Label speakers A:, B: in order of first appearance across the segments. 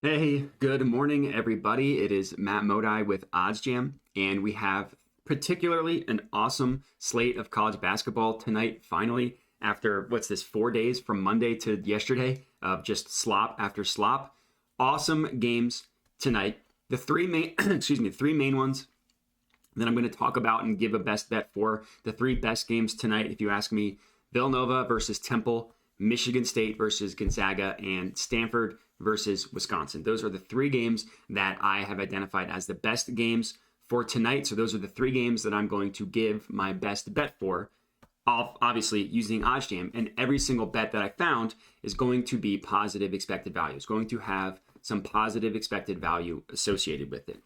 A: Hey, good morning, everybody. It is Matt Modi with OddsJam, and we have particularly an awesome slate of college basketball tonight, finally, after 4 days from Monday to yesterday of just slop after slop. Awesome games tonight. The three main, three main ones that I'm going to talk about and give a best bet for. The three best games tonight, if you ask me: Villanova versus Temple, Michigan State versus Gonzaga, and Stanford versus Wisconsin. Those are the three games that I have identified as the best games for tonight. So those are the three games that I'm going to give my best bet for, obviously using OddsJam. And every single bet that I found is going to be positive expected value. It's going to have some positive expected value associated with it.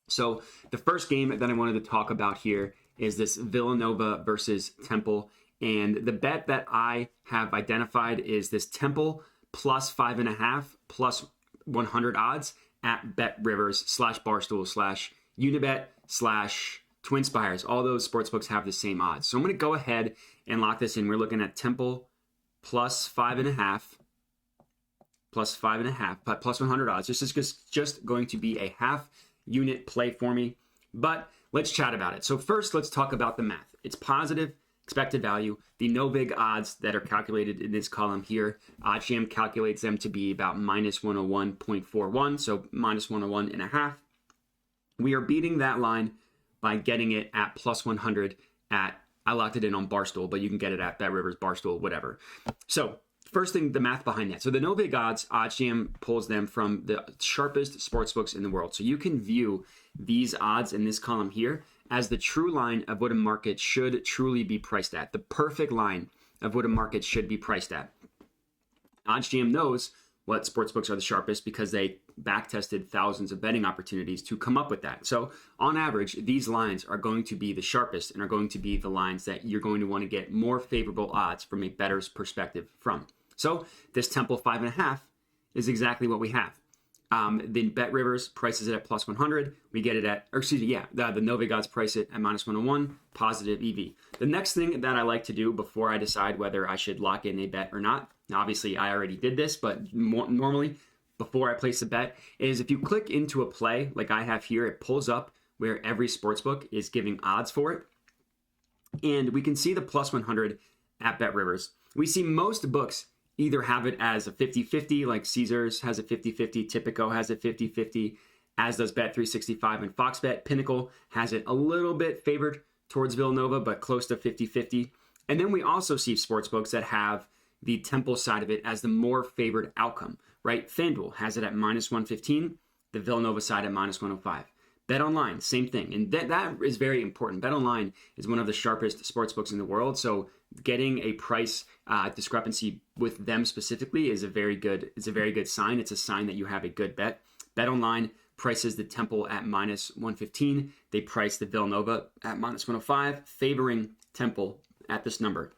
A: So the first game that I wanted to talk about here is this Villanova versus Temple. And the bet that I have identified is this Temple plus 5.5 plus 100 odds at BetRivers /Barstool /Unibet /TwinSpires. All those sportsbooks have the same odds. So I'm going to go ahead and lock this in. We're looking at Temple plus 5.5 plus 100 odds. This is just going to be a half unit play for me, but let's chat about it. So first, let's talk about the math. It's positive expected value. The no vig odds that are calculated in this column here, OddsJam calculates them to be about minus 101.41, so minus 101.5. We are beating that line by getting it at plus 100 at, I locked it in on Barstool, but you can get it at BetRivers, Barstool, whatever. So first thing, the math behind that. So the no vig odds, OddsJam pulls them from the sharpest sportsbooks in the world. So you can view these odds in this column here as the true line of what a market should truly be priced at, the perfect line of what a market should be priced at. OddsJam knows what sportsbooks are the sharpest because they back-tested thousands of betting opportunities to come up with that. So on average, these lines are going to be the sharpest and are going to be the lines that you're going to want to get more favorable odds from a bettor's perspective from. So this Temple 5.5 is exactly what we have. Then BetRivers prices it at plus 100. We get it at, the no vig odds price it at minus 101, positive EV. The next thing that I like to do before I decide whether I should lock in a bet or not, now obviously I already did this, but normally before I place a bet, is if you click into a play like I have here, it pulls up where every sportsbook is giving odds for it. And we can see the plus 100 at BetRivers. We see most books either have it as a 50-50, like Caesars has a 50-50, Tipico has a 50-50, as does Bet365 and Fox Bet. Pinnacle has it a little bit favored towards Villanova, but close to 50-50. And then we also see sportsbooks that have the Temple side of it as the more favored outcome, right? FanDuel has it at minus 115, the Villanova side at minus 105. BetOnline, same thing. And that is very important. BetOnline is one of the sharpest sportsbooks in the world. So getting a price discrepancy with them specifically is a very good sign. It's a sign that you have a good bet. BetOnline prices the Temple at minus 115. They price the Villanova at minus 105, favoring Temple at this number.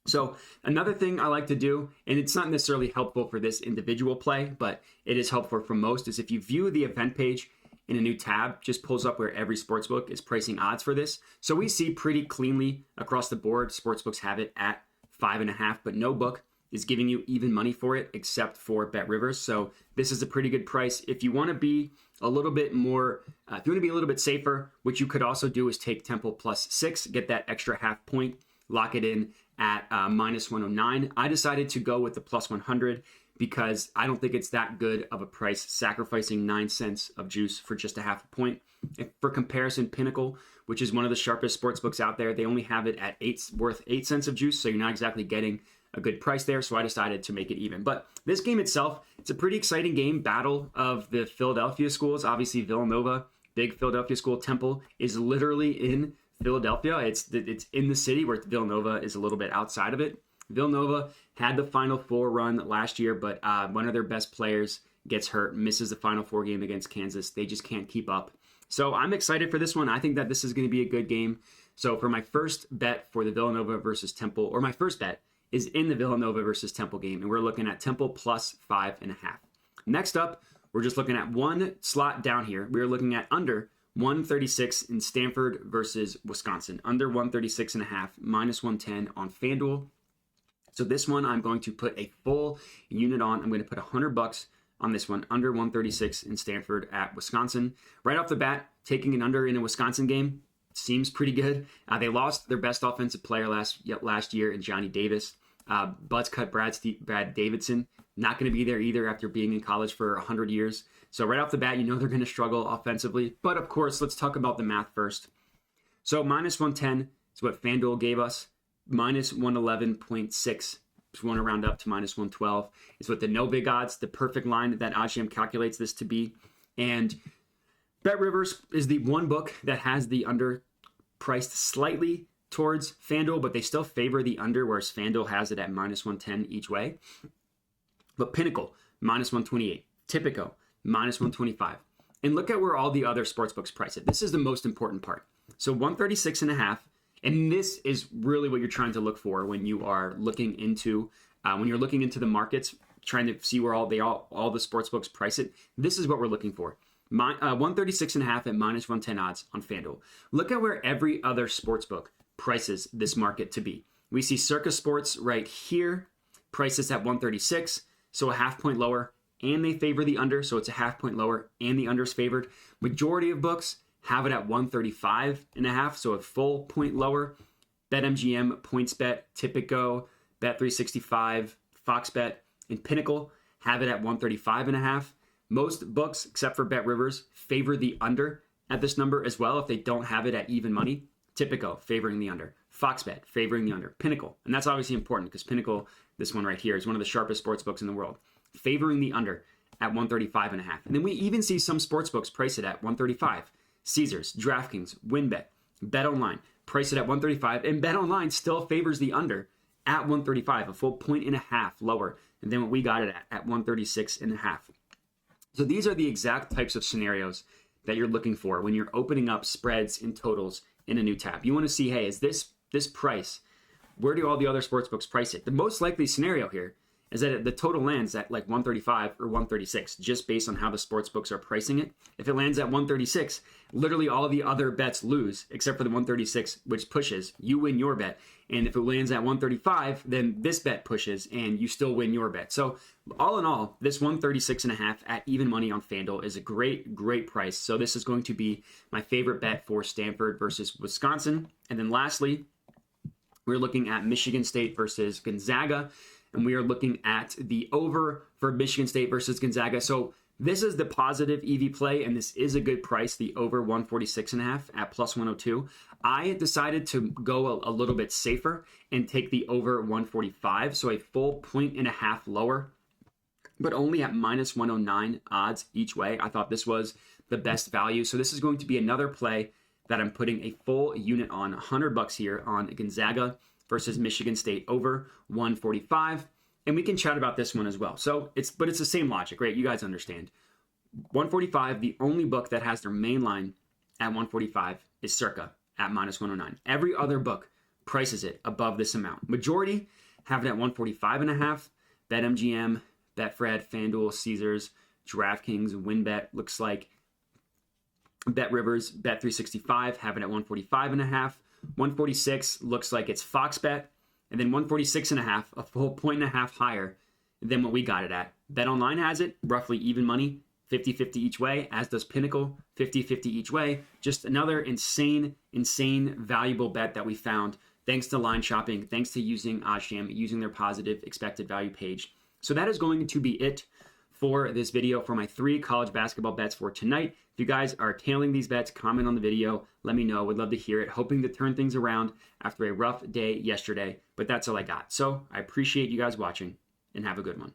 A: So another thing I like to do, and it's not necessarily helpful for this individual play, but it is helpful for most, is if you view the event page in a new tab, just pulls up where every sportsbook is pricing odds for this. So we see pretty cleanly across the board, sportsbooks have it at 5.5, but no book is giving you even money for it except for BetRivers. So this is a pretty good price. If you want to be a little bit more, if you want to be a little bit safer, what you could also do is take Temple plus 6, get that extra half point, lock it in at minus 109. I decided to go with the plus 100 because I don't think it's that good of a price, sacrificing 9 cents of juice for just a half a point. If, for comparison, Pinnacle, which is one of the sharpest sports books out there, they only have it at worth 8 cents of juice, so you're not exactly getting a good price there, so I decided to make it even. But this game itself, it's a pretty exciting game, battle of the Philadelphia schools. Obviously, Villanova, big Philadelphia school. Temple is literally in Philadelphia. It's in the city, where Villanova is a little bit outside of it. Villanova had the Final Four run last year, but one of their best players gets hurt, misses the Final Four game against Kansas. They just can't keep up. So I'm excited for this one. I think that this is going to be a good game. So for my first bet for the Villanova versus Temple, or my first bet is in the Villanova versus Temple game, and we're looking at Temple plus 5.5. Next up, we're just looking at one slot down here. We're looking at under 136 in Stanford versus Wisconsin. Under 136.5, minus 110 on FanDuel. So this one, I'm going to put a full unit on. I'm going to put $100 on this one, under 136 in Stanford at Wisconsin. Right off the bat, taking an under in a Wisconsin game seems pretty good. They lost their best offensive player last year in Johnny Davis. Butts cut Brad Davidson. Not going to be there either after being in college for 100 years. So right off the bat, they're going to struggle offensively. But of course, let's talk about the math first. So minus 110 is what FanDuel gave us. Minus 111.6. If you want to round up to minus 112, is what the no big odds, the perfect line that OddsJam calculates this to be. And BetRivers is the one book that has the under priced slightly towards FanDuel, but they still favor the under, whereas FanDuel has it at minus 110 each way. But Pinnacle, minus 128. Tipico, minus 125. And look at where all the other sportsbooks price it. This is the most important part. So 136.5. And this is really what you're trying to look for when you are looking into the markets, trying to see where all the sportsbooks price it. This is what we're looking for. 136.5 at minus 110 odds on FanDuel. Look at where every other sportsbook prices this market to be. We see Circa Sports right here, prices at 136, so a half point lower, and they favor the under, so it's a half point lower, and the under's favored. Majority of books have it at 135.5, so a full point lower. BetMGM, PointsBet, Tipico, Bet365, FoxBet, and Pinnacle have it at 135.5. Most books, except for BetRivers, favor the under at this number as well if they don't have it at even money. Tipico favoring the under. FoxBet favoring the under. Pinnacle, and that's obviously important because Pinnacle, this one right here, is one of the sharpest sports books in the world, favoring the under at 135.5. And then we even see some sports books price it at 135. Caesars, DraftKings, WynnBET, BetOnline price it at 135, and BetOnline still favors the under at 135, a full 1.5 lower than what we got it at 136.5. So these are the exact types of scenarios that you're looking for when you're opening up spreads and totals in a new tab. You want to see, hey, is this price, where do all the other sportsbooks price it? The most likely scenario here is that the total lands at like 135 or 136, just based on how the sportsbooks are pricing it. If it lands at 136, literally all the other bets lose, except for the 136, which pushes. You win your bet. And if it lands at 135, then this bet pushes, and you still win your bet. So all in all, this 136.5 at even money on FanDuel is a great, great price. So this is going to be my favorite bet for Stanford versus Wisconsin. And then lastly, we're looking at Michigan State versus Gonzaga. And we are looking at the over for Michigan State versus Gonzaga. So this is the positive EV play, and this is a good price, the over 146.5 at plus 102. I decided to go a little bit safer and take the over 145, so a full 1.5 lower, but only at minus 109 odds each way. I thought this was the best value. So this is going to be another play that I'm putting a full unit on, $100 here on Gonzaga versus Michigan State over 145. And we can chat about this one as well. So it's the same logic, right? You guys understand. 145, the only book that has their main line at 145 is Circa at minus 109. Every other book prices it above this amount. Majority have it at 145.5. BetMGM, Betfred, FanDuel, Caesars, DraftKings, WynnBET, looks like BetRivers, Bet365 have it at 145.5. 146 looks like it's FoxBet, and then 146.5, a full 1.5 higher than what we got it at. BetOnline has it, roughly even money, 50-50 each way, as does Pinnacle, 50-50 each way. Just another insane valuable bet that we found thanks to line shopping, thanks to using OddsJam, using their positive expected value page. So that is going to be it for this video for my 3 college basketball bets for tonight. If you guys are tailing these bets, comment on the video. Let me know. Would love to hear it. Hoping to turn things around after a rough day yesterday. But that's all I got. So I appreciate you guys watching, and have a good one.